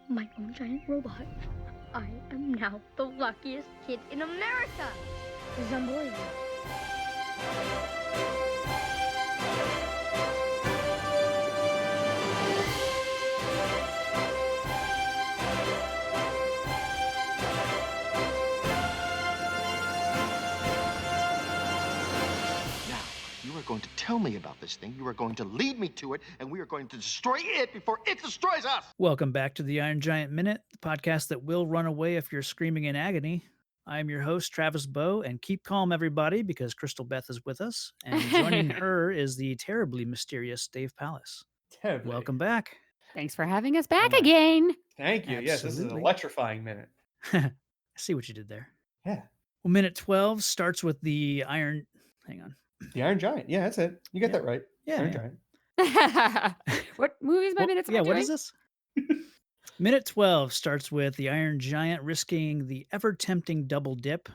my own giant robot. I am now the luckiest kid in America. This is unbelievable. You are going to tell me about this thing. You are going to lead me to it, and we are going to destroy it before it destroys us. Welcome back to the Iron Giant Minute, the podcast that will run away if you're screaming in agony. I'm your host, Travis Bowe, and keep calm, everybody, because Crystal Beth is with us. And joining her is the terribly mysterious Dave Pallas. Terribly. Welcome back. Thanks for having us back again. Thank you. Yes, this is an Absolutely. electrifying minute. I see what you did there. Yeah. Well, minute 12 starts with the Iron... Hang on. The Iron Giant. Yeah, that's it. You got that right. Yeah. Iron yeah. Giant. What movies by minutes? Yeah, what is this? Minute 12 starts with the Iron Giant risking the ever-tempting double dip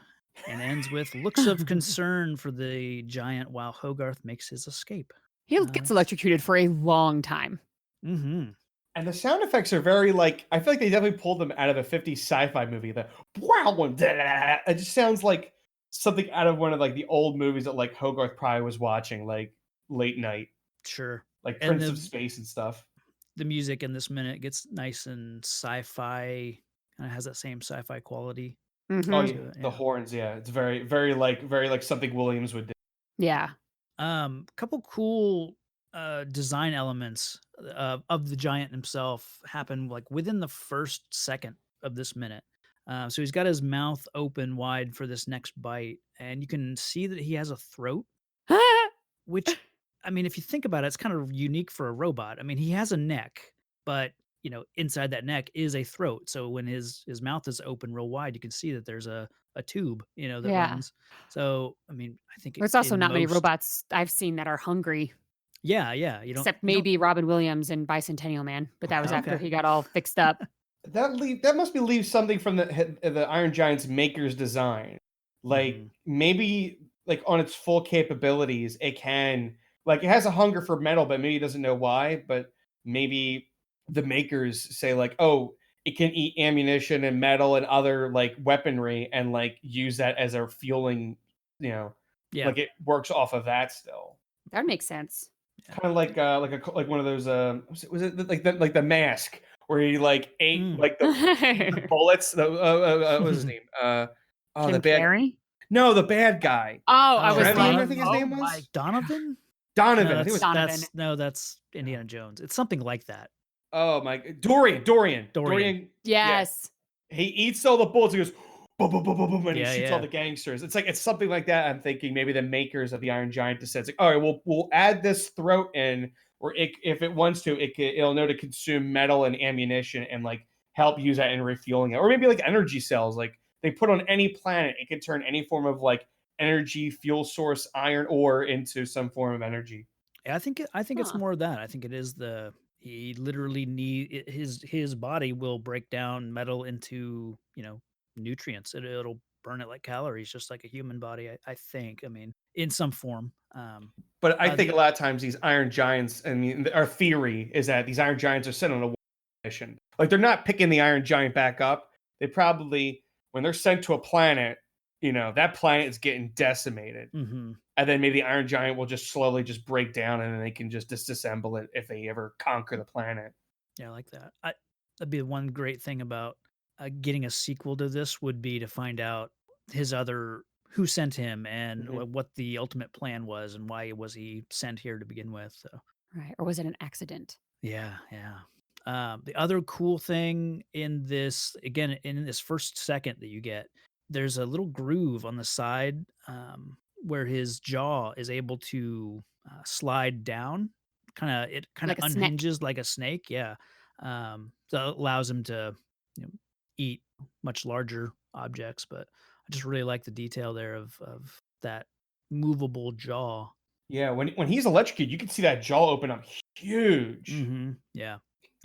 and ends with looks of concern for the giant while Hogarth makes his escape. He gets electrocuted for a long time. Mm-hmm. And the sound effects are very I feel like they definitely pulled them out of a 50s sci-fi movie. The wow one, it just sounds like something out of one of the old movies that Hogarth probably was watching late night. Sure. Like Prince of Space and stuff. The music in this minute gets nice and sci-fi, kind of has that same sci-fi quality. Mm-hmm. Oh, yeah. The horns, yeah. It's very, very like something Williams would do. Yeah. Couple cool design elements of the giant himself happen within the first second of this minute. So he's got his mouth open wide for this next bite, and you can see that he has a throat, which, I mean, if you think about it, it's kind of unique for a robot. I mean, he has a neck, but, inside that neck is a throat. So when his mouth is open real wide, you can see that there's a tube, that runs. So, I mean, I think there's also not many robots I've seen that are hungry. Yeah. Except maybe Robin Williams and Bicentennial Man, but that was after he got all fixed up. That must leave something from the Iron Giant's maker's design. Maybe on its full capabilities, it can it has a hunger for metal, but maybe it doesn't know why. But maybe the makers say it can eat ammunition and metal and other weaponry and use that as a fueling. It works off of that still. That makes sense. Kind of like one of those was it like the Mask where he ate the bullets. What was his name? Jim the bad. Carrey? No, the bad guy. I was I think his name was Donovan. Donovan. No, I think it was Donovan. That's Indiana Jones. It's something like that. Oh my! Dorian. Yes. Yeah. He eats all the bullets. He goes boom, boom, boom, boom, boom, and he shoots yeah. all the gangsters. It's something like that. I'm thinking maybe the makers of the Iron Giant just said, all right, we'll add this throat in, or if it wants to, it'll know to consume metal and ammunition and help use that in refueling it, or maybe energy cells. They put on any planet, it can turn any form of energy fuel source iron ore into some form of energy. Yeah, I think it's more of that. I think it is he literally his body will break down metal into nutrients. It'll burn it like calories, just like a human body. I think. I mean, in some form. But I think a lot of times these Iron Giants, I mean, our theory is that these Iron Giants are sent on a mission. They're not picking the Iron Giant back up. They probably, when they're sent to a planet, that planet is getting decimated. Mm-hmm. And then maybe the Iron Giant will just slowly just break down, and then they can just disassemble it if they ever conquer the planet. Yeah, I like that. That'd be one great thing about getting a sequel to this would be to find out who sent him and what the ultimate plan was and why was he sent here to begin with. So. Right. Or was it an accident? Yeah. The other cool thing in this first second that you get, there's a little groove on the side where his jaw is able to slide down. It kind of unhinges like a snake. Yeah. So it allows him to eat much larger objects, but I just really like the detail there of that movable jaw. Yeah, when he's electrocuted, you can see that jaw open up huge. Mm-hmm. Yeah.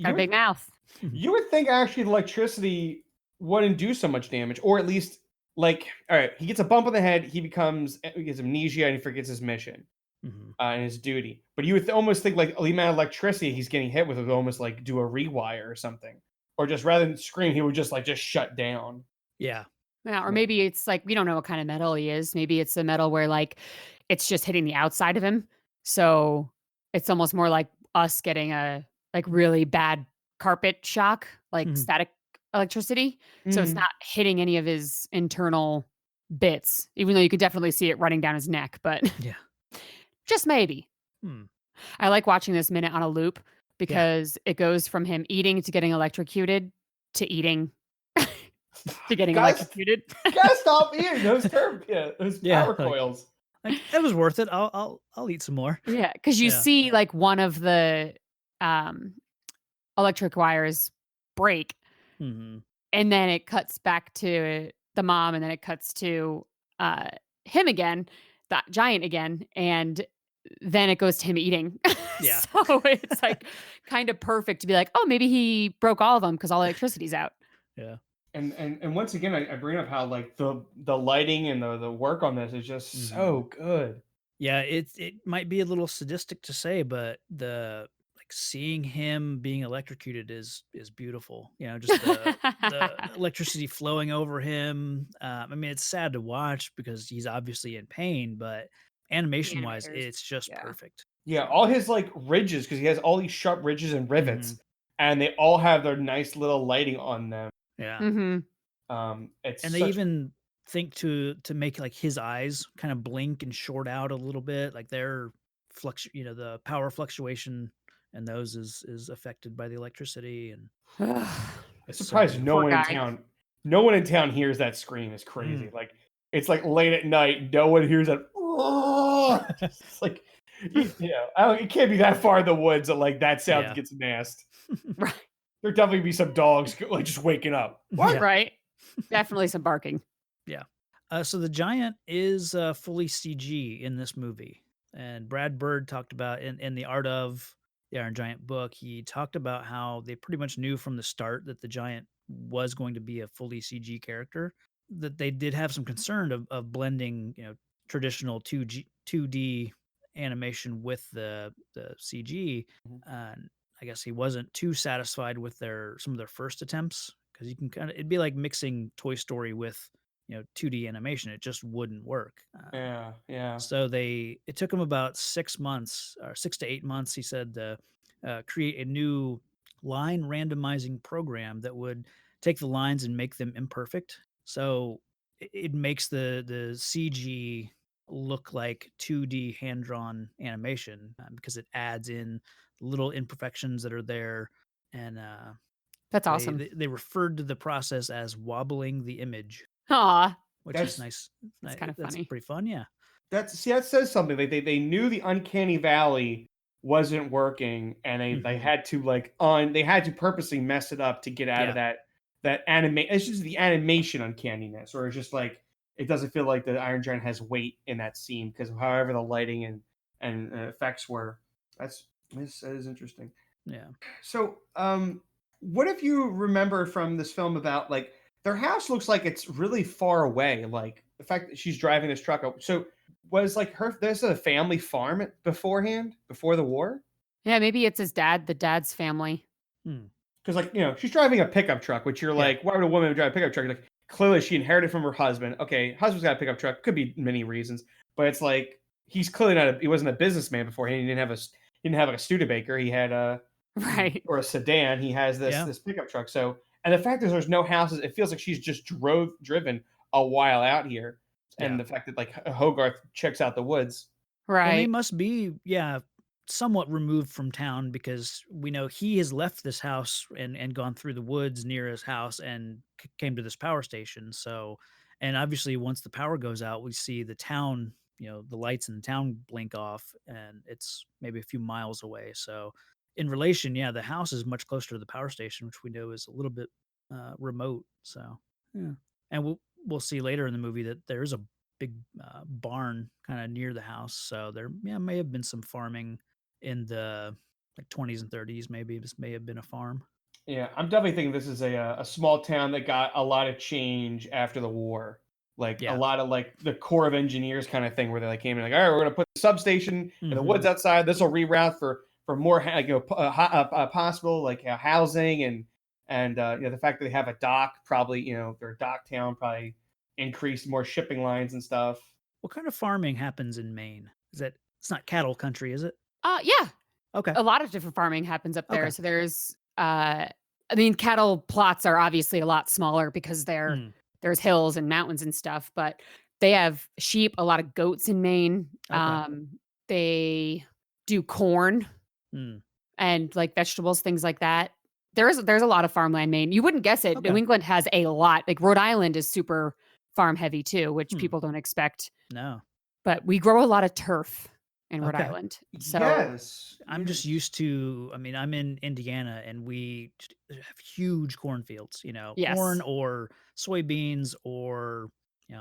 Got a big mouth. You would think actually the electricity wouldn't do so much damage, or at least all right, he gets a bump on the head, he gets amnesia, and he forgets his mission and his duty. But you would almost think the amount of electricity he's getting hit with would almost do a rewire or something. or just rather than scream, he would just shut down. Yeah. Yeah, or maybe it's like we don't know what kind of metal he is. Maybe it's a metal where like it's just hitting the outside of him. So it's almost more like us getting a like really bad carpet shock, like static electricity. So it's not hitting any of his internal bits, even though you could definitely see it running down his neck, but Yeah. just maybe. I like watching this minute on a loop because it goes from him eating to getting electrocuted to eating to getting electrocuted. Gotta stop eating those power like- coils. Like, it was worth it. I'll eat some more. Yeah, because you see like one of the electric wires break, Mm-hmm. and then it cuts back to the mom, and then it cuts to him again, that giant again, and then it goes to him eating. Yeah. So it's like kind of perfect to be like, oh, maybe he broke all of them because all electricity's out. Yeah. And once again, I bring up how like the lighting and the work on this is just so good. Yeah, it might be a little sadistic to say, but seeing him being electrocuted is beautiful. You know, just the electricity flowing over him. I mean, it's sad to watch because he's obviously in pain, but animation wise, it's just perfect. Yeah, all his like ridges, because he has all these sharp ridges and rivets, and they all have their nice little lighting on them. Yeah. Mm-hmm. And they even think to make like his eyes kind of blink and short out a little bit, like they're the power fluctuation and those is affected by the electricity. And I'm surprised no one in town hears that scream. Is crazy. Like it's like late at night, no one hears that. It's like it can't be that far in the woods that like that sound gets masked. Right. There definitely be some dogs like just waking up. What? Yeah. Right. Definitely some barking. Yeah. So the giant is fully CG in this movie. And Brad Bird talked about in the Art of the Iron Giant book, he talked about how they pretty much knew from the start that the giant was going to be a fully CG character, that they did have some concern of blending, traditional 2D animation with the CG. I guess he wasn't too satisfied with some of their first attempts, because you can it'd be like mixing Toy Story with 2D animation. It just wouldn't work. Yeah. So it took him about 6 months or 6 to 8 months, he said, to create a new line randomizing program that would take the lines and make them imperfect. So it makes the CG look like 2D hand-drawn animation, because it adds in little imperfections that are there. And that's awesome. They referred to the process as wobbling the image. Aw, which is nice. That's kind of funny. That's pretty fun. Yeah. That says something. They knew the uncanny valley wasn't working, and they had to they had to purposely mess it up to get out of that animate. It's just the animation uncanniness, or it's just like it doesn't feel like the Iron Giant has weight in that scene because of however the lighting and effects were. That is interesting. Yeah. So, what if you remember from this film about like their house looks like it's really far away, like the fact that she's driving this truck. So was like there's a family farm beforehand, before the war? Yeah, maybe it's the dad's family. Because she's driving a pickup truck, which you're like, why would a woman drive a pickup truck? Like clearly she inherited from her husband. Okay, husband's got a pickup truck. Could be many reasons, but it's like he's clearly he wasn't a businessman beforehand. He didn't have like a Studebaker. He had or a sedan. He has this pickup truck. So, and the fact is there's no houses. It feels like she's just driven a while out here. And the fact that like Hogarth checks out the woods. Right. And they must be, somewhat removed from town, because we know he has left this house and gone through the woods near his house and came to this power station. So, and obviously once the power goes out, we see the town, the lights in the town blink off, and it's maybe a few miles away. So in relation, the house is much closer to the power station, which we know is a little bit remote. So, and we'll see later in the movie that there's a big barn kind of near the house. So there may have been some farming in the 20s and 30s. Maybe this may have been a farm. Yeah, I'm definitely thinking this is a small town that got a lot of change after the war. Like a lot of like the Corps of Engineers kind of thing, where they came in like, all right, we're going to put the substation in the woods outside. This will reroute for more possible housing and And the fact that they have a dock, probably they're a dock town, probably increase more shipping lines and stuff. What kind of farming happens in Maine? It's not cattle country, is it? Yeah. Okay. A lot of different farming happens up there. Okay. So there's cattle plots are obviously a lot smaller because there's hills and mountains and stuff, but they have sheep, a lot of goats in Maine. Okay. They do corn Mm. and like vegetables, things like that. There's a lot of farmland in Maine. You wouldn't guess it. Okay. New England has a lot. Like Rhode Island is super farm heavy too, which people don't expect. No. But we grow a lot of turf in Rhode Okay. Island. So Yes. I'm just used to, I'm in Indiana and we have huge cornfields, Yes. corn or soybeans or,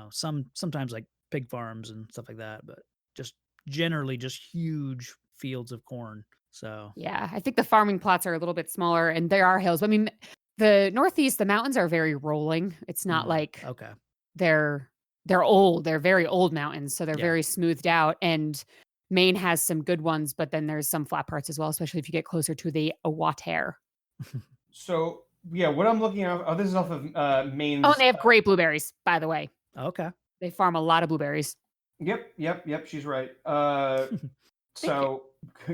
sometimes like pig farms and stuff like that, but just generally just huge fields of corn. So yeah, I think the farming plots are a little bit smaller and there are hills. I mean, the Northeast, the mountains are very rolling. It's not like okay. they're old. They're very old mountains, so they're very smoothed out. And Maine has some good ones, but then there's some flat parts as well, especially if you get closer to the water. So what I'm looking at, this is off of Maine's. Oh, and they have great blueberries, by the way. Okay. They farm a lot of blueberries. Yep. She's right. So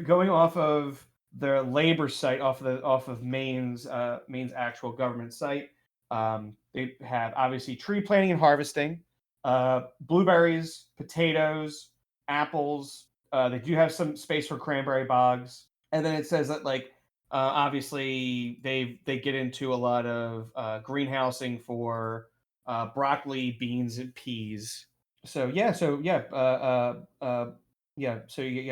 going off of their labor site, off of Maine's actual government site, they have obviously tree planting and harvesting, blueberries, potatoes, apples. They do have some space for cranberry bogs, and then it says that obviously they get into a lot of greenhousing for broccoli, beans, and peas. So you got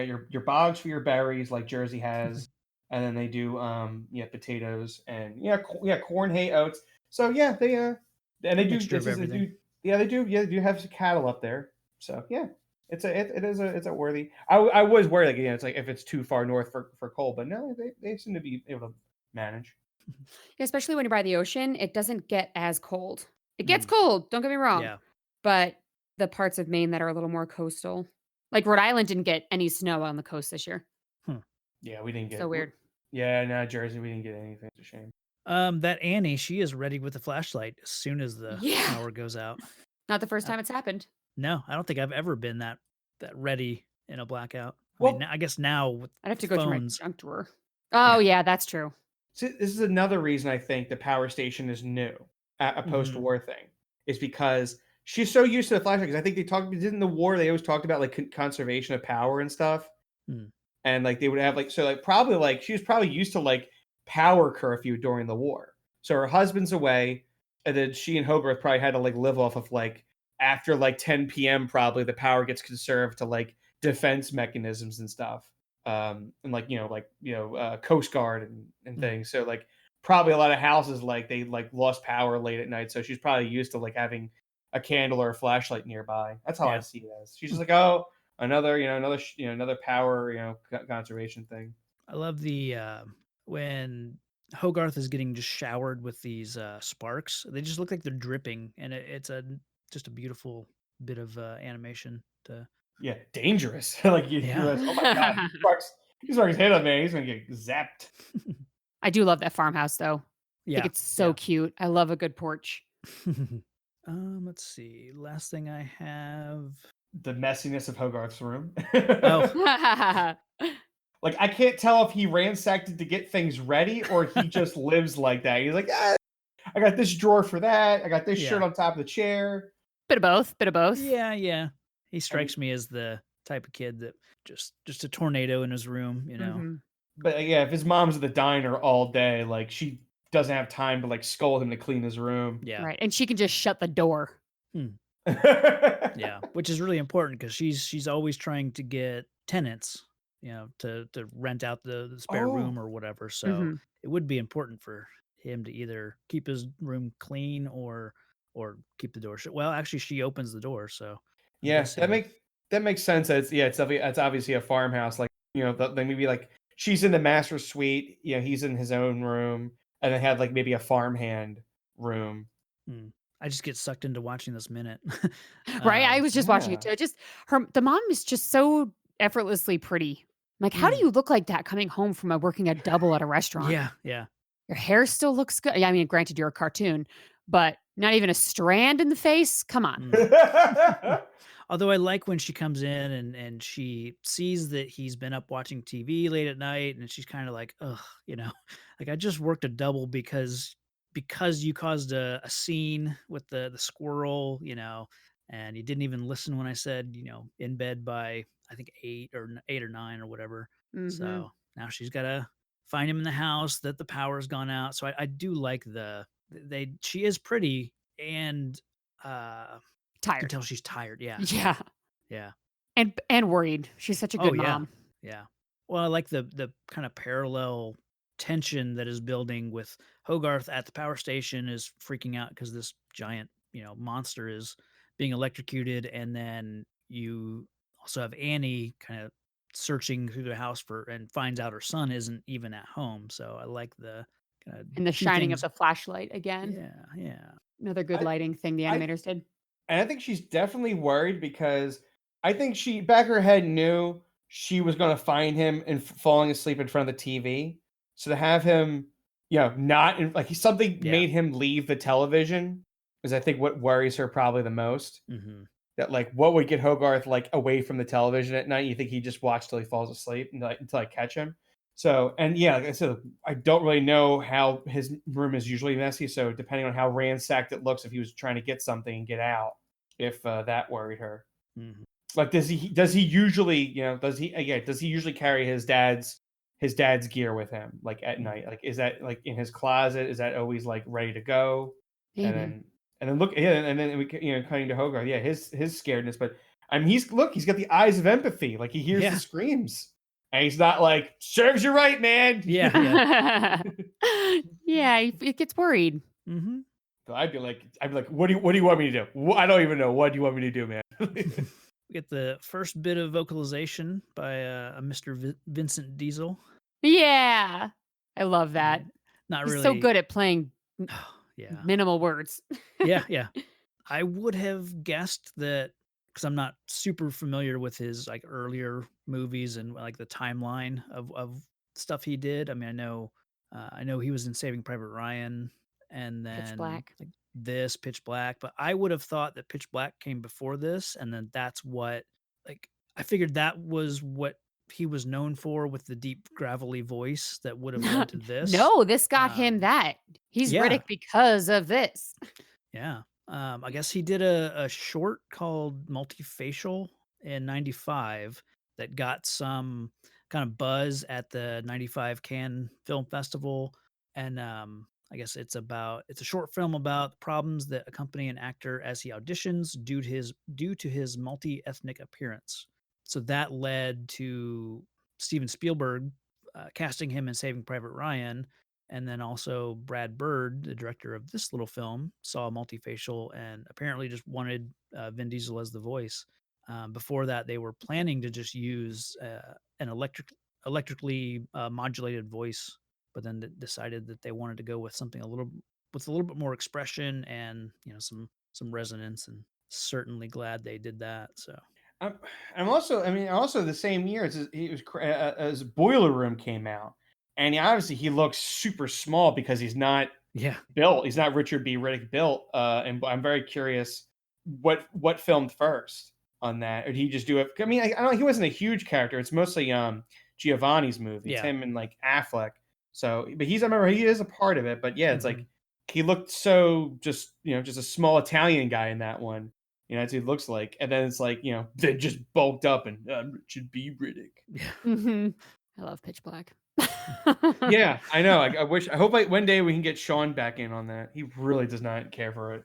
your bogs for your berries like Jersey has, and then they do potatoes and corn, hay, oats. So they and they do Mixture of everything. they do have some cattle up there. So it's a worthy. I was worried it's like if it's too far north for cold, but no, they seem to be able to manage. Yeah, especially when you're by the ocean, it doesn't get as cold. It gets cold, don't get me wrong. Yeah. But the parts of Maine that are a little more coastal, like Rhode Island didn't get any snow on the coast this year. Yeah, we didn't get so weird. Yeah, no, Jersey, we didn't get anything. It's a shame. That Annie, she is ready with the flashlight as soon as the power goes out. Not the first time it's happened. No, I don't think I've ever been that ready in a blackout. Well, I guess now with I'd have to phones, go to my junk drawer. Oh yeah, that's true. So this is another reason I think the power station is new, a post-war thing, is because she's so used to the flashlight. Because I think didn't the war they always talked about like conservation of power and stuff, and like they would have probably she was probably used to like power curfew during the war. So her husband's away, and then she and Hogarth probably had to live off of after 10 p.m. probably the power gets conserved to defense mechanisms and stuff. And Coast Guard and things. So probably a lot of houses they lost power late at night. So she's probably used to having a candle or a flashlight nearby. That's how I see it as. She's just another power conservation thing. I love the when Hogarth is getting just showered with these sparks. They just look like they're dripping, and it's just a beautiful bit of animation to. Yeah, dangerous. You're like, oh my god, these sparks hit him, man. He's gonna get zapped. I do love that farmhouse, though. Yeah, I think it's so cute. I love a good porch. Let's see. Last thing I have. The messiness of Hogarth's room. Oh. I can't tell if he ransacked it to get things ready or he just lives like that. He's like, I got this drawer for that. I got this shirt on top of the chair. Bit of both. Yeah. He strikes me as the type of kid that just a tornado in his room, Mm-hmm. But if his mom's at the diner all day, she doesn't have time to scold him to clean his room. Yeah. Right. And she can just shut the door. Yeah. Which is really important because she's always trying to get tenants, to rent out the spare room or whatever. So it would be important for him to either keep his room clean or keep the door shut. Well, actually she opens the door, so yeah, that makes sense. It's obviously a farmhouse. They maybe she's in the master suite. He's in his own room, and they had maybe a farmhand room. I just get sucked into watching this minute. Right, I was just watching it too. The mom is just so effortlessly pretty. How do you look like that coming home from working a double at a restaurant? Yeah. Your hair still looks good. Yeah, I mean, granted, you're a cartoon, but not even a strand in the face. Come on. Although I like when she comes in and she sees that he's been up watching TV late at night, and she's kind of like, ugh, like I just worked a double because you caused a scene with the squirrel, and you didn't even listen when I said, in bed by I think 8 or 9 or whatever. Hmm. So now she's got to find him in the house that the power's gone out. So I do like she is pretty and you can Tired. tell she's tired. Yeah. Yeah. Yeah. And worried. She's such a Oh, good yeah. mom. Yeah. Well, I like the kind of parallel tension that is building with Hogarth at the power station is freaking out because this giant, monster is being electrocuted. And then you also have Annie kind of searching through the house and finds out her son isn't even at home. So I like the kind of And the two shining of things. the flashlight again. Yeah. Yeah. Another good I, lighting thing the I animators did. And I think she's definitely worried because I think she back her head knew she was going to find him and falling asleep in front of the TV. So to have him, not in, like something Yeah. made him leave the television is I think what worries her probably the most. Mm-hmm. That like what would get Hogarth like away from the television at night? You think he just watch till he falls asleep until I catch him? So and yeah, like I said, I don't really know how his room is usually messy. So depending on how ransacked it looks, if he was trying to get something and get out, if that worried her. Mm-hmm. Like, does he usually, does he usually carry his dad's gear with him like at night? Like, is that like in his closet? Is that always like ready to go? Maybe. And then look, yeah, and then we cutting to Hogarth, yeah, his scaredness, but I mean, he's got the eyes of empathy, like he hears Yeah. the screams, and he's not like serves you right, man. Yeah. Yeah, it gets worried. Mm-hmm. So I'd be like, what do you want me to do? I don't even know. What do you want me to do, man? We get the first bit of vocalization by a Mr. Vincent Diesel. Yeah. I love that. Not He's really. so good at playing Yeah. minimal words. Yeah. I would have guessed that because I'm not super familiar with his like earlier movies and like the timeline of stuff he did. I mean, I know he was in Saving Private Ryan and then Pitch Black. like this Pitch Black, but I would have thought that Pitch Black came before this, and then that's what like I figured that was what he was known for with the deep gravelly voice that would have led to this. No, this got him that. He's yeah. Riddick because of this. Yeah. I guess he did a short called Multifacial in 95 that got some kind of buzz at the 95 Cannes Film Festival. And I guess it's a short film about the problems that accompany an actor as he auditions due to his multi-ethnic appearance. So that led to Steven Spielberg casting him in Saving Private Ryan. And then also Brad Bird, the director of this little film, saw Multifacial and apparently just wanted Vin Diesel as the voice. Before that, they were planning to just use an electrically modulated voice, but then decided that they wanted to go with something with a little bit more expression and some resonance. And certainly glad they did that. So. I'm also the same year as Boiler Room came out, and he looks super small because he's not built. He's not Richard B. Riddick built. And I'm very curious what filmed first on that, or did he just do it? I mean, I don't. He wasn't a huge character. It's mostly Giovanni's movie. It's him and like Affleck. So, but I remember he is a part of it. But yeah, it's like he looked so just a small Italian guy in that one. That's what he looks like. And then it's like, they just bulked up and Richard B. Riddick. Yeah. Mm-hmm. I love Pitch Black. Yeah, I know. I hope one day we can get Sean back in on that. He really does not care for it.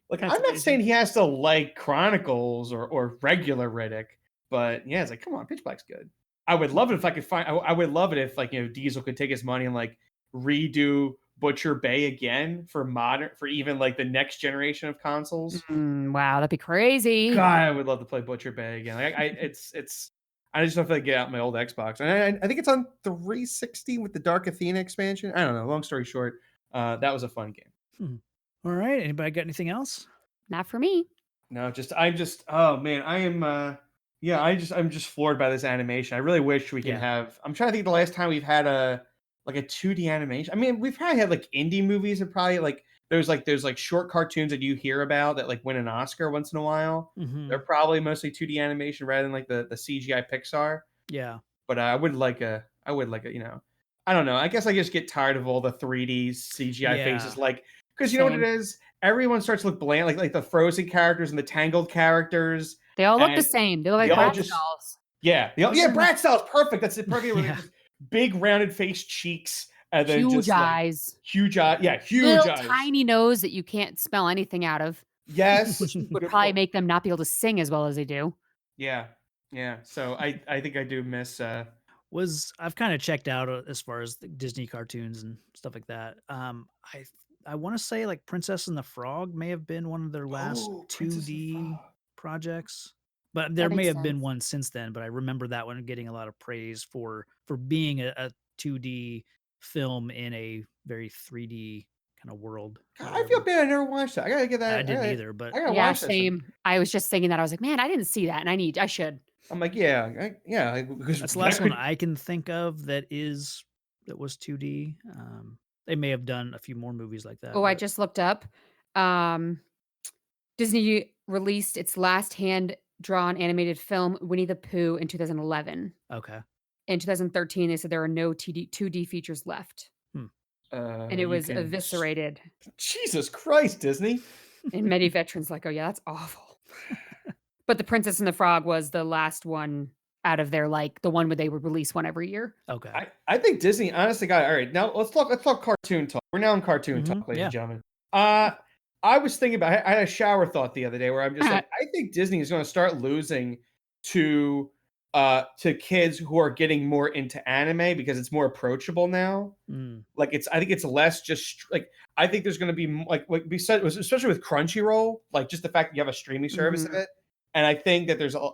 Like, I'm not saying he has to like Chronicles or regular Riddick, but yeah, it's like, come on, Pitch Black's good. I would love it if I could find, I would love it if like, Diesel could take his money and like redo Butcher Bay again for even like the next generation of consoles. Wow, that'd be crazy. God, I would love to play Butcher Bay again. Like, I just don't feel like get out my old Xbox, and I think it's on 360 with the Dark Athena expansion. I don't know. Long story short, that was a fun game. All right. Anybody got anything else? Not for me. No, oh man, I am. I'm just floored by this animation. I really wish we can have. I'm trying to think the last time we've had like a 2D animation. I mean, we've probably had like indie movies and probably like there's like short cartoons that you hear about that like win an Oscar once in a while. Hmm. They're probably mostly 2D animation rather than like the CGI Pixar. Yeah. But I would like a, I don't know. I guess I just get tired of all the 3D CGI faces, Yeah. like because you know what it Same. is. Everyone starts to look bland, like the Frozen characters and the Tangled characters. They all look the And same. They look they like all Bratz just dolls. yeah, Brat style's perfect. That's it. Perfect. Yeah. Just big rounded face cheeks and then Huge just like eyes. huge eye. Yeah, huge Little eyes. tiny nose that you can't smell anything out of. Yes. Which would but probably make them not be able to sing as well as they do. yeah. Yeah. So I think I do miss I've kind of checked out as far as the Disney cartoons and stuff like that. I want to say like Princess and the Frog may have been one of their last Princess and 2D Frog. projects, but there That may makes have been sense. one since then. But I remember that one getting a lot of praise for being a 2D film in a very 3D kind of world. or God, I feel whatever. bad. I never watched that. I gotta get that. I didn't either, but I gotta Yeah, watch that. same. I was just thinking that. I was like, man, I didn't see that, and I should. I'm like, yeah, because that's the last one I can think of that was 2D. They may have done a few more movies like that. Oh, I but- just looked up. Disney released its last hand-drawn animated film, Winnie the Pooh, in 2011. okay. In 2013, they said there are no 2D features left, and it was eviscerated. Jesus Christ, Disney. And many veterans like, oh yeah, that's awful. But The Princess and the Frog was the last one out of their like the one where they would release one every year. Okay. I think Disney, honestly, got it. All right, now let's talk cartoon talk. We're now in cartoon talk, ladies and gentlemen. I was thinking about. I had a shower thought the other day where I'm just like, I think Disney is going to start losing to kids who are getting more into anime because it's more approachable now. Like I think it's less just like I think there's going to be like we said, especially with Crunchyroll, like just the fact that you have a streaming service of it. And I think that there's a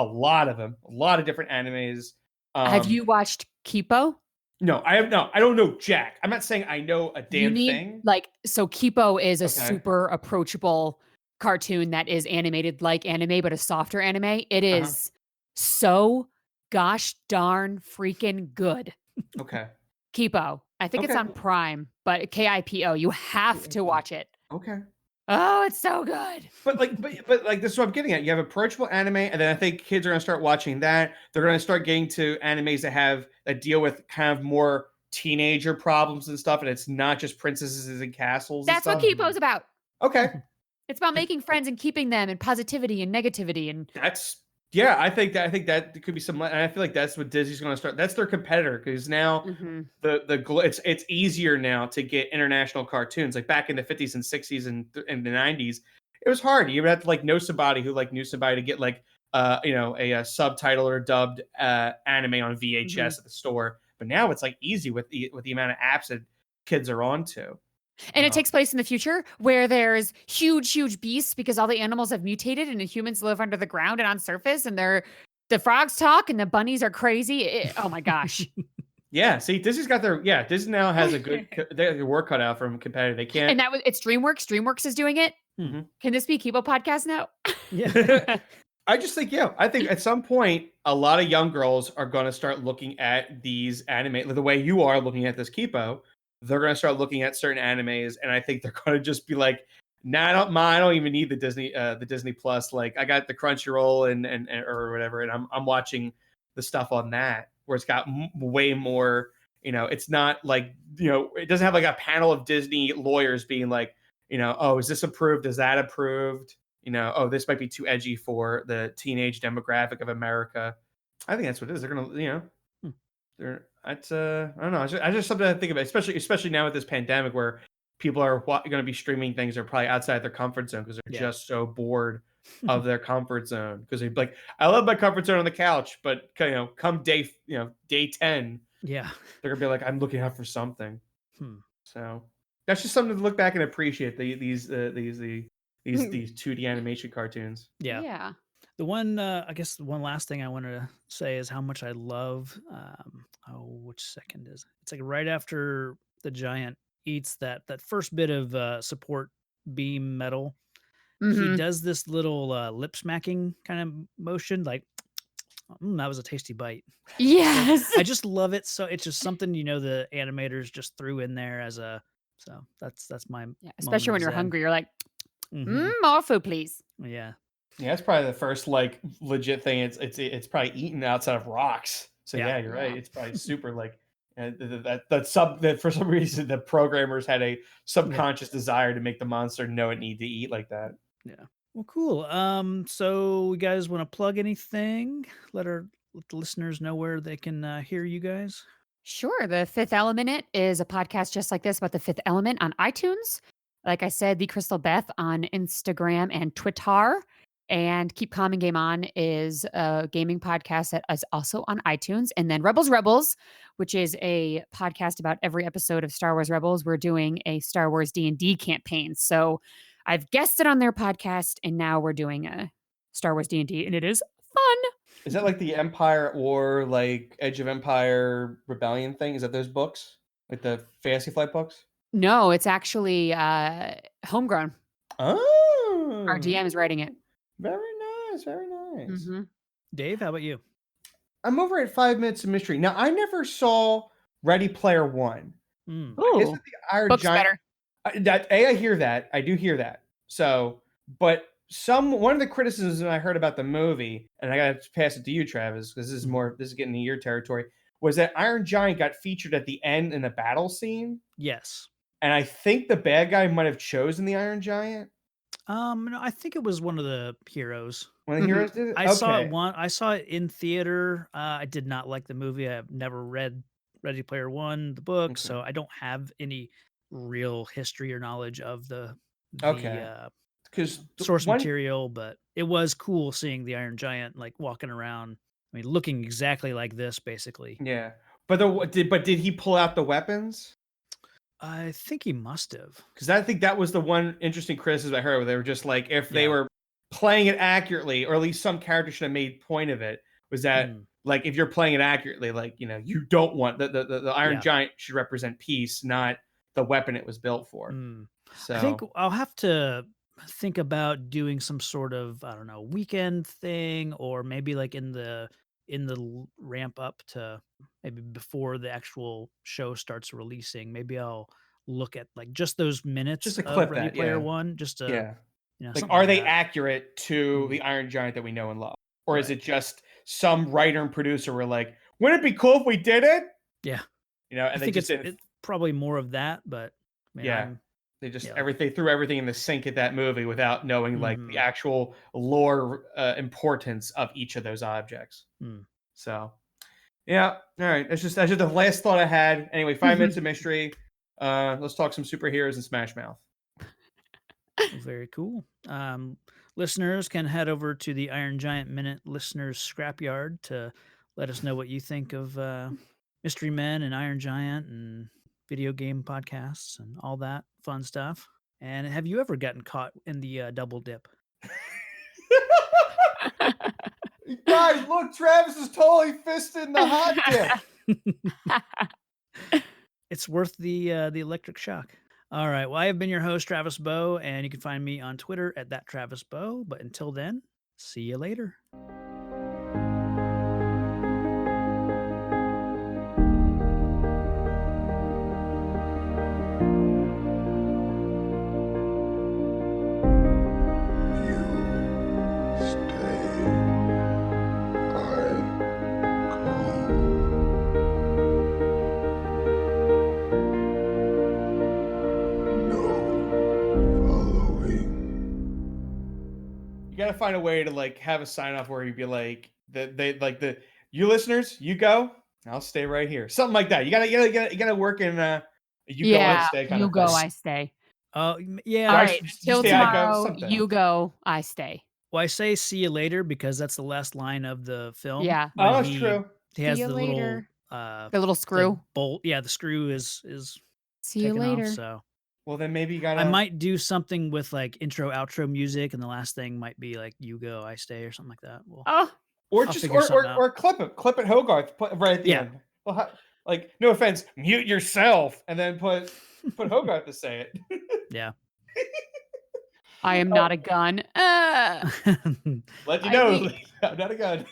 lot of them, a lot of different animes. Have you watched Kipo? No, I don't know Jack. I'm not saying I know a damn thing. Like, so Kipo is a super approachable cartoon that is animated like anime, but a softer anime. It is so gosh darn freaking good. Okay. Kipo. I think it's on Prime, but Kipo. You have to watch it. Okay. Oh, it's so good. But like this is what I'm getting at. You have approachable anime, and then I think kids are gonna start watching that. They're gonna start getting to animes that deal with kind of more teenager problems and stuff, and it's not just princesses and castles. That's what Kipo's about. Okay. It's about making friends and keeping them, and positivity and negativity, and I think that could be some, and I feel like that's what Disney's going to start. That's their competitor because now it's easier now to get international cartoons. Like back in the 50s and 60s and the 90s, it was hard. You would have to like know somebody who like knew somebody to get like a subtitle or dubbed anime on VHS at the store. But now it's like easy with the amount of apps that kids are onto. And it takes place in the future where there's huge beasts because all the animals have mutated and the humans live under the ground and on surface, and the frogs talk and the bunnies are crazy. Oh my gosh. Yeah, see, Disney's got Disney now has a good their work cut out from competitive. They can't. And it's DreamWorks. DreamWorks is doing it. Can this be Kibo podcast now? Yeah. I just think, I think at some point, a lot of young girls are going to start looking at these anime the way you are looking at this Kipo. They're going to start looking at certain animes, and I think they're going to just be like, "Nah, I don't even need the Disney Plus. Like, I got the Crunchyroll and or whatever, and I'm watching the stuff on that where it's got way more. It's not like it doesn't have like a panel of Disney lawyers being like, oh, is this approved? Is that approved? Oh, this might be too edgy for the teenage demographic of America. I think that's what it is. They're gonna, I don't know. It's just something to think about, especially now with this pandemic where people are going to be streaming things that are probably outside their comfort zone because they're just so bored of their comfort zone. Because they're like, I love my comfort zone on the couch, but come day 10, they're gonna be like, I'm looking out for something. So that's just something to look back and appreciate these 2D animation cartoons. Yeah. The one, I guess the one last thing I wanted to say is how much I love, which second is it? It's like right after the giant eats that first bit of support beam metal, he does this little lip smacking kind of motion, like That was a tasty bite. Yes. I just love it. So it's just something, the animators just threw in there so that's my Yeah, especially when you're zen. hungry, you're like, Mhm. more food, please. Yeah. Yeah, it's probably the first like legit thing. It's probably eaten outside of rocks. So Yeah. yeah, you're right. Yeah. It's probably super like that for some reason the programmers had a subconscious desire to make the monster know it need to eat like that. Yeah. Well, cool. So you guys want to plug anything? Let the listeners know where they can hear you guys. Sure. The Fifth Element is a podcast just like this about the Fifth Element on iTunes. Like I said, The Crystal Beth on Instagram and Twitter. And Keep Calm and Game On is a gaming podcast that is also on iTunes. And then Rebels, which is a podcast about every episode of Star Wars Rebels. We're doing a Star Wars D&D campaign. So I've guested on their podcast, and now we're doing a Star Wars D&D, and it is fun. Is that like the Empire or like Edge of Empire Rebellion thing? Is that those books? Like the Fantasy Flight books? No, it's actually homegrown. Oh. Our DM is writing it. Very nice, very nice. Mhm. Dave, how about you? I'm over at 5 Minutes of Mystery. Now, I never saw Ready Player One. Mm. Ooh, Isn't the Iron book's Giant? better. I hear that. I do hear that. So, but one of the criticisms I heard about the movie, and I got to pass it to you, Travis, because this is getting into your territory, was that Iron Giant got featured at the end in a battle scene. Yes. And I think the bad guy might have chosen the Iron Giant. No, I think it was one of the heroes. One of the heroes did it? I saw it in theater. I did not like the movie. I've never read Ready Player One, the book, so I don't have any real history or knowledge of the because source material, but it was cool seeing the Iron Giant like walking around. I mean, looking exactly like this, basically. Yeah, but did he pull out the weapons? I think he must have. Because I think that was the one interesting criticism I heard, where they were just like, if they were playing it accurately, or at least some character should have made point of it, was that like if you're playing it accurately, like you don't want the Iron Giant should represent peace, not the weapon it was built for. So I think I'll have to think about doing some sort of, I don't know, weekend thing, or maybe like in the ramp up to maybe before the actual show starts releasing. Maybe I'll look at like just those minutes, just a clip of Ready Player One, just to like, are they accurate to the Iron Giant that we know and love, or is it just some writer and producer were like, wouldn't it be cool if we did it? Yeah, and I think it's probably more of that, but they just threw everything in the sink at that movie without knowing like the actual lore importance of each of those objects. So, yeah, all right. That's just the last thought I had. Anyway, 5 Minutes of Mystery. Let's talk some superheroes and Smash Mouth. Very cool. Listeners can head over to the Iron Giant Minute Listeners Scrapyard to let us know what you think of Mystery Men and Iron Giant and video game podcasts and all that fun stuff. And have you ever gotten caught in the double dip? Guys, look, Travis is totally fisting the hot dip. It's worth the electric shock. All right. Well, I have been your host, Travis Bow, and you can find me on Twitter at @TravisBow. But until then, see you later. Gotta find a way to like have a sign off where you'd be like you listeners, you go, I'll stay right here, something like that. You gotta work in go, I stay kind you of go, thing. I stay. Oh yeah. All right, till tomorrow, you go, I stay. Well, I say see you later because that's the last line of the film. Yeah. Oh, that's true. He has the later. little screw. the bolt. Yeah, the screw is see you later. Off, so well, then maybe you gotta. I might do something with like intro, outro music, and the last thing might be like "You Go, I Stay" or something like that. Well, or clip it Hogarth right at the end. Well, like, no offense, mute yourself, and then put Hogarth to say it. Yeah. I am not a gun. Let you know, I'm not a gun.